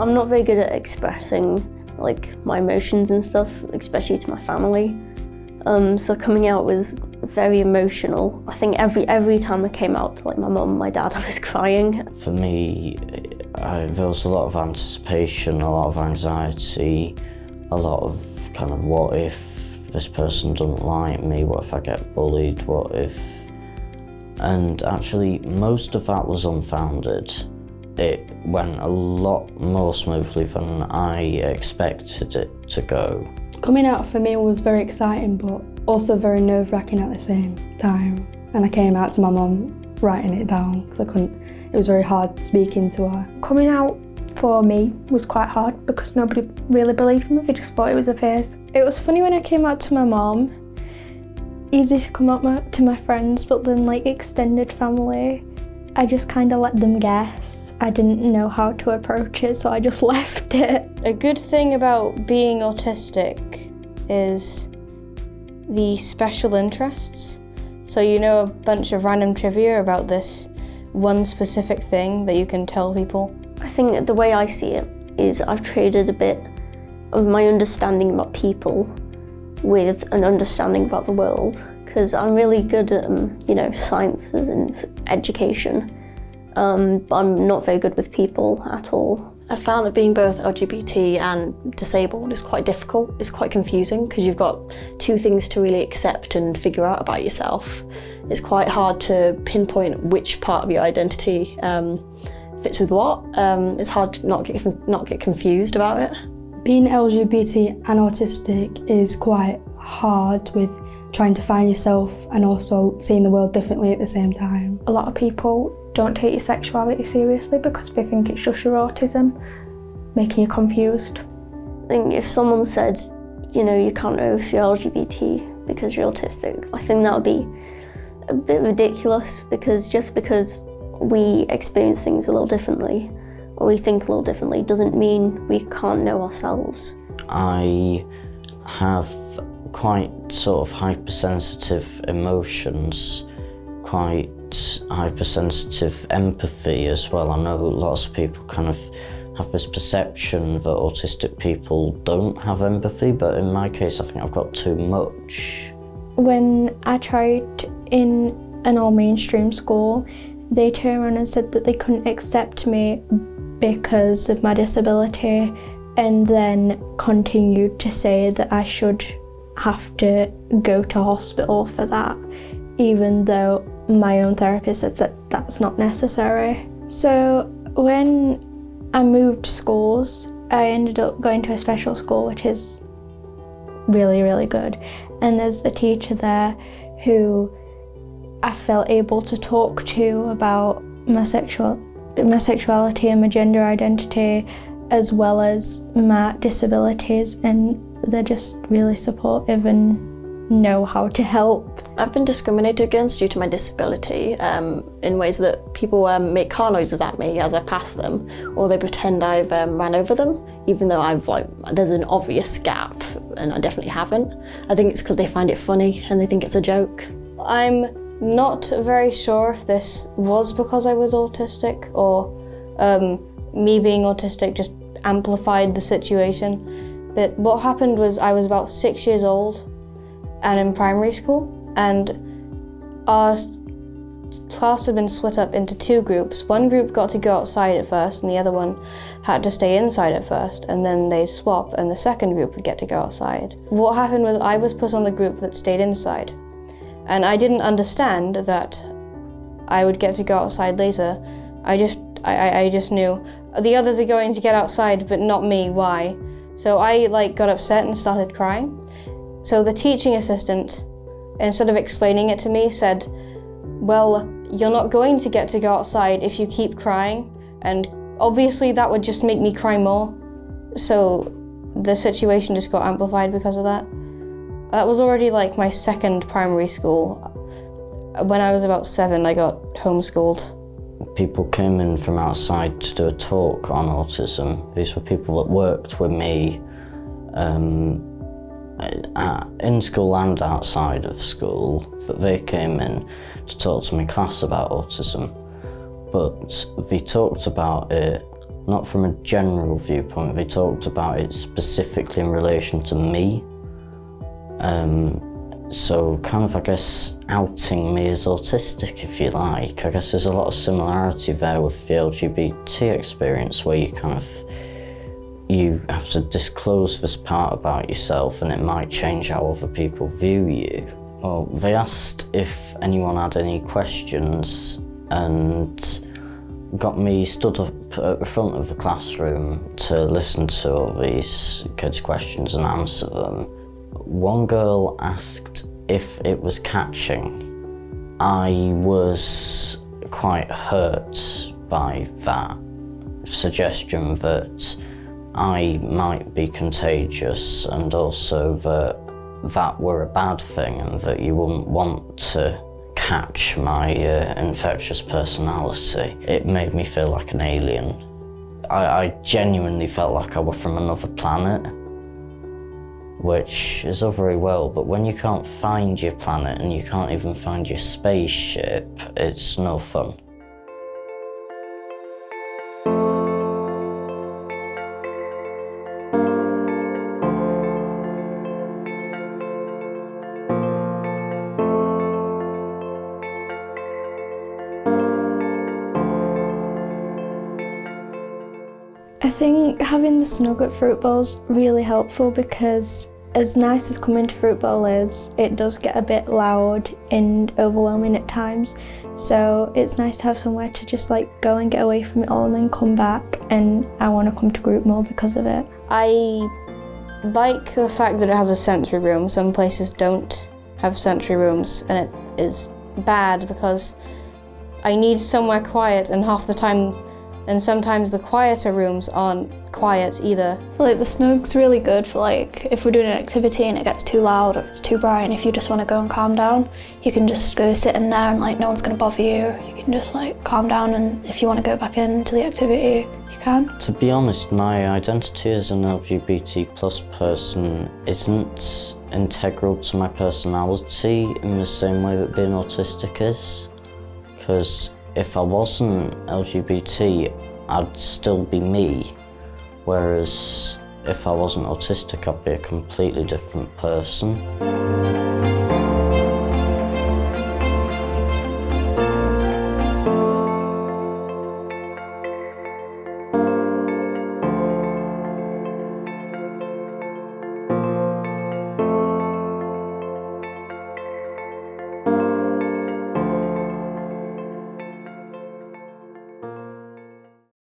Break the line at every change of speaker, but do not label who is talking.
I'm not very good at expressing like my emotions and stuff, especially to my family. So coming out was very emotional. I think every time I came out to like my mum and my dad, I was crying.
For me, there was a lot of anticipation, a lot of anxiety, a lot of kind of what if this person doesn't like me, what if I get bullied, what if... And actually most of that was unfounded. It went a lot more smoothly than I expected it to go.
Coming out for me was very exciting but also very nerve-wracking at the same time. And I came out to my mum writing it down because I couldn't, it was very hard speaking to her.
Coming out for me was quite hard because nobody really believed me, they just thought it was a phase.
It was funny when I came out to my mum. Easy to come out to my friends, but then like extended family, I just kind of let them guess. I didn't know how to approach it, so I just left it.
A good thing about being autistic is the special interests. So you know a bunch of random trivia about this one specific thing that you can tell people.
I think the way I see it is I've traded a bit of my understanding about people with an understanding about the world, because I'm really good at sciences and education, but I'm not very good with people at all.
I found that being both LGBT and disabled is quite difficult. It's quite confusing because you've got two things to really accept and figure out about yourself. It's quite hard to pinpoint which part of your identity fits with what. It's hard to not get confused about it.
Being LGBT and autistic is quite hard with trying to find yourself and also seeing the world differently at the same time.
A lot of people don't take your sexuality seriously because they think it's just your autism, making you confused.
I think if someone said, you can't know if you're LGBT because you're autistic, I think that would be a bit ridiculous, because just because we experience things a little differently or we think a little differently doesn't mean we can't know ourselves.
I have quite sort of hypersensitive emotions, quite hypersensitive empathy as well. I know lots of people kind of have this perception that autistic people don't have empathy, but in my case I think I've got too much.
When I tried in an all-mainstream school, they turned around and said that they couldn't accept me because of my disability, and then continued to say that I should have to go to hospital for that, even though my own therapist said that that's not necessary. So when I moved schools, I ended up going to a special school, which is really, really good. And there's a teacher there who I felt able to talk to about my sexuality and my gender identity, as well as my disabilities, and they're just really supportive and know how to help.
I've been discriminated against due to my disability in ways that people make car noises at me as I pass them, or they pretend I've ran over them, even though there's an obvious gap and I definitely haven't. I think it's because they find it funny and they think it's a joke.
I'm not very sure if this was because I was autistic or me being autistic just amplified the situation. But what happened was I was about 6 years old and in primary school, and our class had been split up into two groups. One group got to go outside at first and the other one had to stay inside at first, and then they'd swap and the second group would get to go outside. What happened was I was put on the group that stayed inside, and I didn't understand that I would get to go outside later. I just knew the others are going to get outside but not me, why? So I got upset and started crying. So the teaching assistant, instead of explaining it to me, said, well, you're not going to get to go outside if you keep crying, and obviously that would just make me cry more. So the situation just got amplified because of that. That was already my second primary school. When I was about 7, I got homeschooled.
People came in from outside to do a talk on autism. These were people that worked with me in school and outside of school, but they came in to talk to my class about autism. But they talked about it not from a general viewpoint. They talked about it specifically in relation to me. So kind of, I guess, outing me as autistic, if you like. I guess there's a lot of similarity there with the LGBT experience, where you have to disclose this part about yourself, and it might change how other people view you. Well, they asked if anyone had any questions, and got me stood up at the front of the classroom to listen to all these kids' questions and answer them. One girl asked if it was catching. I was quite hurt by that suggestion that I might be contagious, and also that were a bad thing, and that you wouldn't want to catch my infectious personality. It made me feel like an alien. I genuinely felt like I was from another planet, which is all very well, but when you can't find your planet and you can't even find your spaceship, it's no fun.
I think having the snug at fruit bowl's really helpful, because as nice as coming to fruit bowl is, it does get a bit loud and overwhelming at times. So it's nice to have somewhere to just like go and get away from it all and then come back, and I want to come to group more because of it.
I like the fact that it has a sensory room. Some places don't have sensory rooms, and it is bad because I need somewhere quiet, and half the time, and sometimes the quieter rooms aren't quiet either.
Like the snug's really good for like if we're doing an activity and it gets too loud or it's too bright, and if you just want to go and calm down, you can just go sit in there and like no one's going to bother you. You can just like calm down, and if you want to go back into the activity, you can.
To be honest, my identity as an LGBT plus person isn't integral to my personality in the same way that being autistic is, because if I wasn't LGBT, I'd still be me, whereas if I wasn't autistic, I'd be a completely different person.